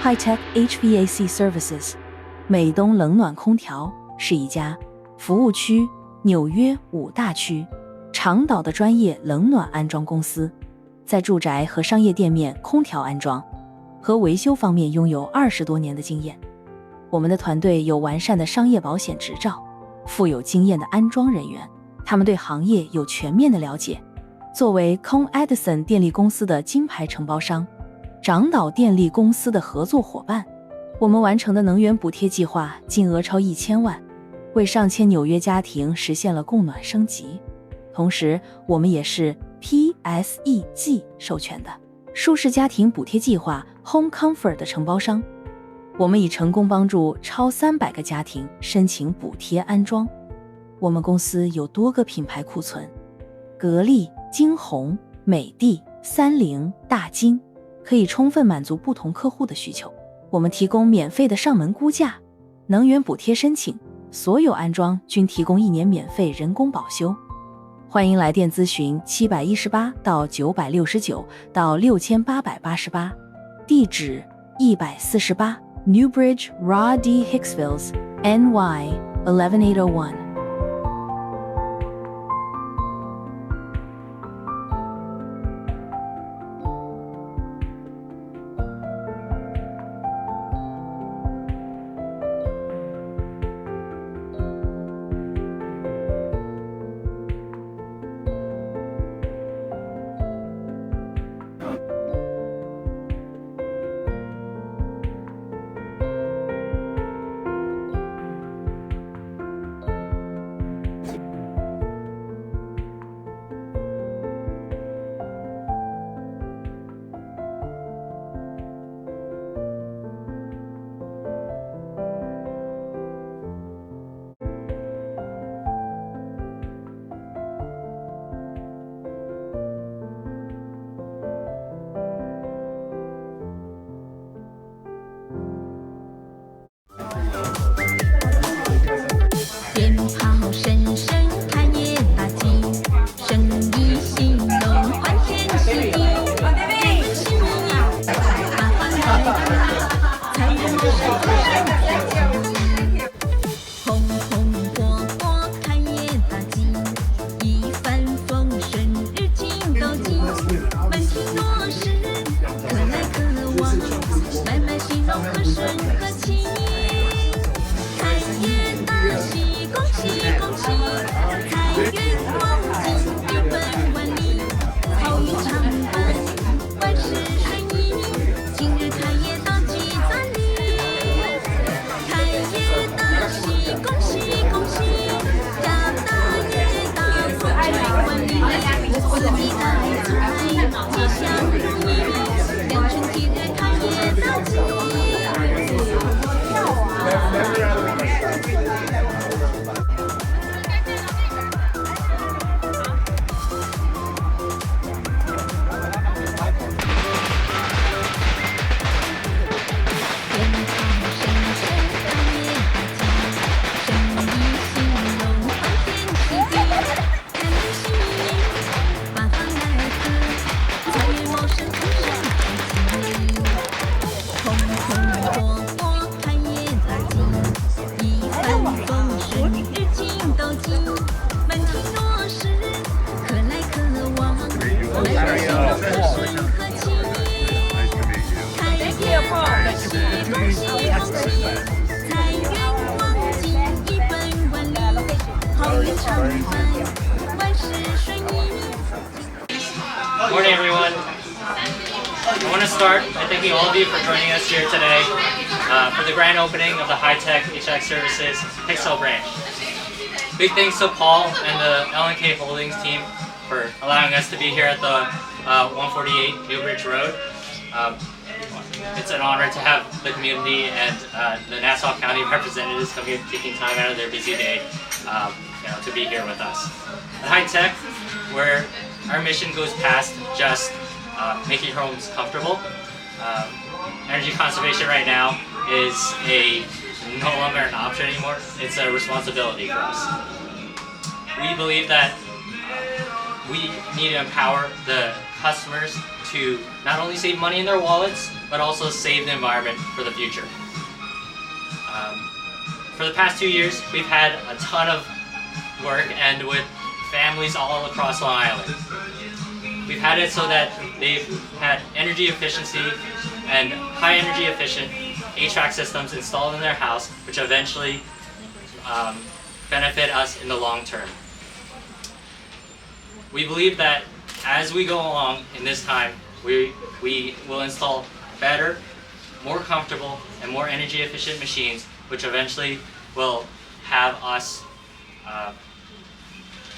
High-Tech HVAC Services 美东冷暖空调是一家服务区纽约5大区长岛的专业冷暖安装公司，在住宅和商业店面空调安装和维修方面拥有20多年的经验。我们的团队有完善的商业保险执照，富有经验的安装人员，他们对行业有全面的了解。作为 Con Edison 电力公司的金牌承包商，长岛电力公司的合作伙伴，我们完成的能源补贴计划金额超1000万，为上千纽约家庭实现了供暖升级。同时，我们也是 PSEG 授权的舒适家庭补贴计划 Home Comfort 的承包商。我们已成功帮助超300个家庭申请补贴安装。我们公司有多个品牌库存，格力、金鸿、美的、三菱、大金，可以充分满足不同客户的需求。我们提供免费的上门估价，能源补贴申请，所有安装均提供1年免费人工保修。欢迎来电咨询718到969到6888，地址148 Newbridge Raw D Hicksvilles NY 11801。鞭炮声声开业大吉，生意兴隆欢天喜地，人们心里大发来的，财源丰盛，红红火火开业大吉，一帆风顺日进斗金，满庭落实，可来可往，买卖兴隆和顺和气。开业大喜，恭喜恭喜，财源广进，一本万利，好运常伴，万事顺意。今日开业大吉赞礼，开业大喜，恭喜恭喜，家大业大，风财万里，四季带财，吉祥如意，良辰吉日开业大吉。Morning, everyone. I want to start by thanking all of you for joining us here today for the grand opening of the High-Tech HVAC Services Hicksville branch. Big thanks to Paul and the L&K Holdings team for allowing us to be here at the 148 Newbridge Road. It's an honor to have the community and the Nassau County representatives come here, taking time out of their busy day to be here with us. At High-Tech, where our mission goes past just making homes comfortable. Energy conservation right now is no longer an option anymore. It's a responsibility for us. We believe that we need to empower the customers to not only save money in their wallets, but also save the environment for the future. For the past 2 years, we've had a ton of work and with families all across Long Island. We've had it so that they've had energy efficiency and high energy efficient HVAC systems installed in their house, which eventually benefit us in the long term. We believe that as we go along in this time, we will install better, more comfortable, and more energy efficient machines, which eventually will have us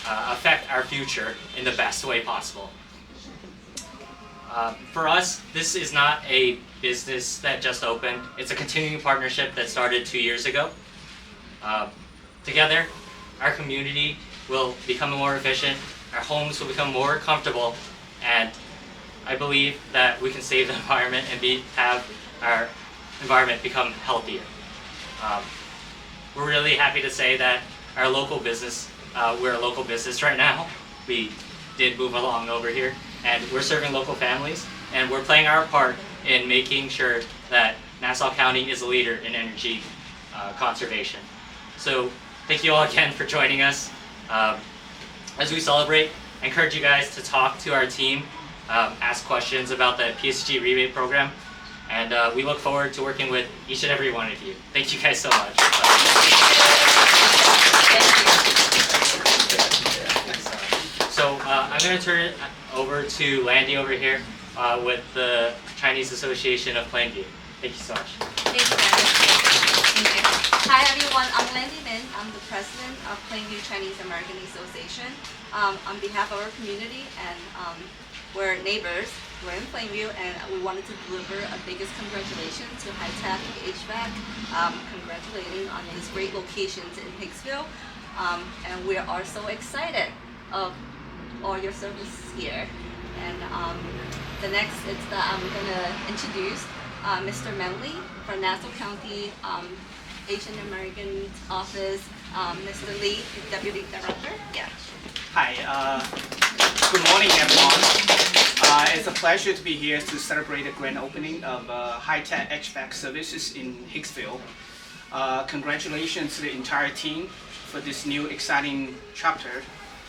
affect our future in the best way possible. For us, this is not a business that just opened. It's a continuing partnership that started 2 years ago. Together, our community will become more efficient, our homes will become more comfortable, and I believe that we can save the environment and have our environment become healthier. We're really happy to say that our local business, we're a local business right now. We did move along over here, and we're serving local families, and we're playing our part in making sure that Nassau County is a leader in energy conservation. So thank you all again for joining us. As we celebrate, I encourage you guys to talk to our team, ask questions about the PSG rebate program, and we look forward to working with each and every one of you. Thank you guys so much. So I'm going to turn it over to Landy over here with the Chinese Association of Plainview. Thank you so much. Thank you, Dennis. Thank you. Hi everyone, I'm Landy Min. I'm the president of Plainview Chinese American Association. On behalf of our community, and we're neighbors, we're in Plainview, and we wanted to deliver a biggest congratulations to Hi Tech HVAC, congratulating on these great locations in Hicksville. And we are so excited of all your services here. And the next is that I'm going to introduce Mr. Manley from Nassau County Asian American Office, Mr. Lee, Deputy Director. Yeah. Hi, good morning everyone. It's a pleasure to be here to celebrate the grand opening of Hi Tech HVAC services in Hicksville. Congratulations to the entire team for this new exciting chapter.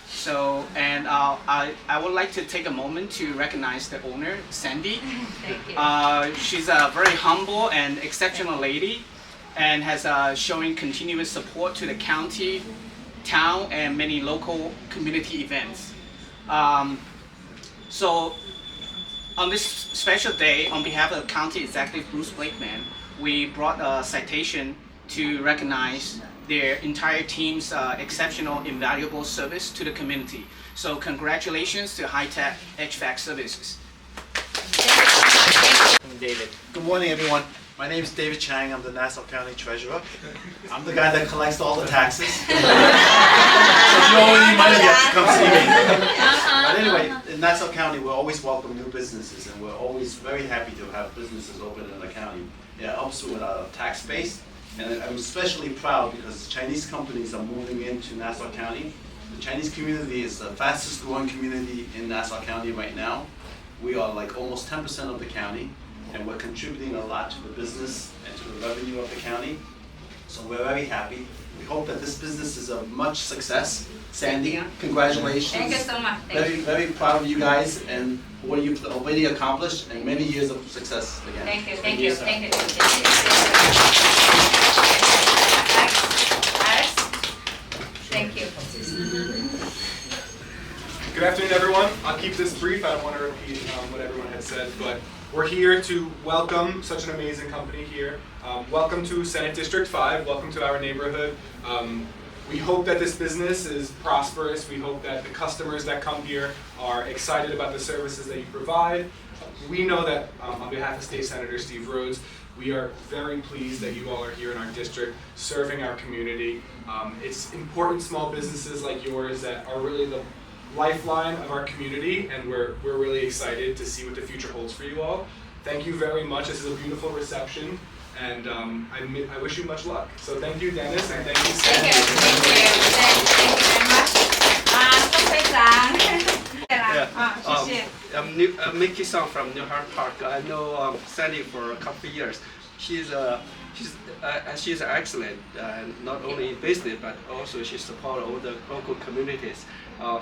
So, and I would like to take a moment to recognize the owner, Sandy. Thank you. She's a very humble and exceptional lady, and has showing continuous support to the county, town, and many local community events. So, on this special day, on behalf of the County Executive Bruce Blakeman, we brought a citation to recognize their entire team's exceptional, invaluable service to the community. So congratulations to Hi Tech HVAC Services. David. Good morning, everyone. My name is David Chang. I'm the Nassau County Treasurer. I'm the guy that collects all the taxes. So if you owe any money, you have to come see me. But anyway, in Nassau County, we always welcome new businesses, and we're always very happy to have businesses open in the county. It helps with our tax base. And I'm especially proud because Chinese companies are moving into Nassau County. The Chinese community is the fastest growing community in Nassau County right now. We are like almost 10% of the county, and we're contributing a lot to the business and to the revenue of the county. So we're very happy. We hope that this business is a much success. Sandy, congratulations. Thank you so much. Very proud of you guys and what you've already accomplished, and many years of success again. Thank you. sir. Thank you. Thank you. Good afternoon, everyone. I'll keep this brief. I don't want to repeat what everyone had said, but we're here to welcome such an amazing company here. Welcome to Senate District 5. Welcome to our neighborhood. We hope that this business is prosperous. We hope that the customers that come here are excited about the services that you provide. We know that on behalf of State Senator Steve Rhodes, we are very pleased that you all are here in our district serving our community. It's important small businesses like yours that are really the lifeline of our community, and we're really excited to see what the future holds for you all. Thank you very much. This is a beautiful reception, and I wish you much luck. So thank you, Dennis, and thank you, Sandy. Thank you very much. 谢谢。Mickey Song from New Hyde Park. I know Sandy for a couple of years. She's excellent, not only in business but also she supports all the local communities.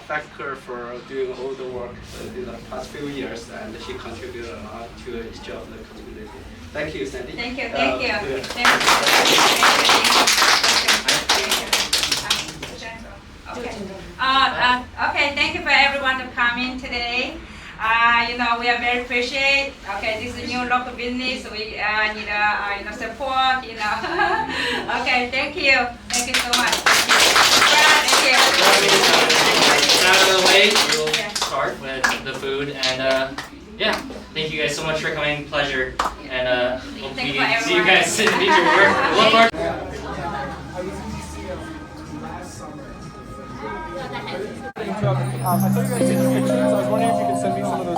Thank her for doing all the work in the past few years, and she contributed a lot to each of the community. Thank you, Sandy. Thank you. Okay, thank you for everyone to come in today. We are very appreciate. Okay, this is a new local business. We need support. Okay, thank you so much. Thank you. Out of the way, we'll start with the food and yeah. Thank you guys so much for coming. Pleasure, and we'll see you guys in the future. We'll look forward. I saw you guys taking pictures. I was wondering if you could send me some of those.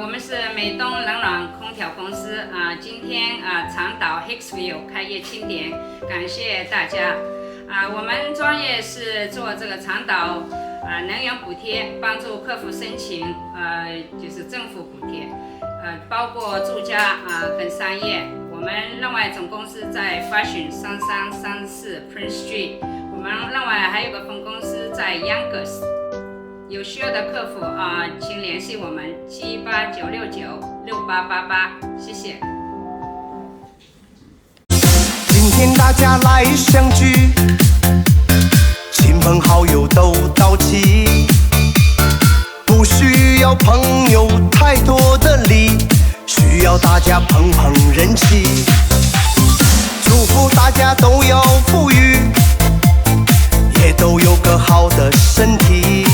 我们是美东冷暖空调公司今天长岛 Hicksville 开业庆典，感谢大家我们专业是做这个长岛能源补贴，帮助客户申请就是政府补贴包括住家跟商业。我们另外总公司在Fashion 3334 Prince Street， 我们另外还有个分公司在 Yonkers。有需要的客户请联系我们789696888，谢谢。今天大家来相聚，亲朋好友都到齐，不需要朋友太多的礼，需要大家捧捧人气。祝福大家都要富裕，也都有个好的身体。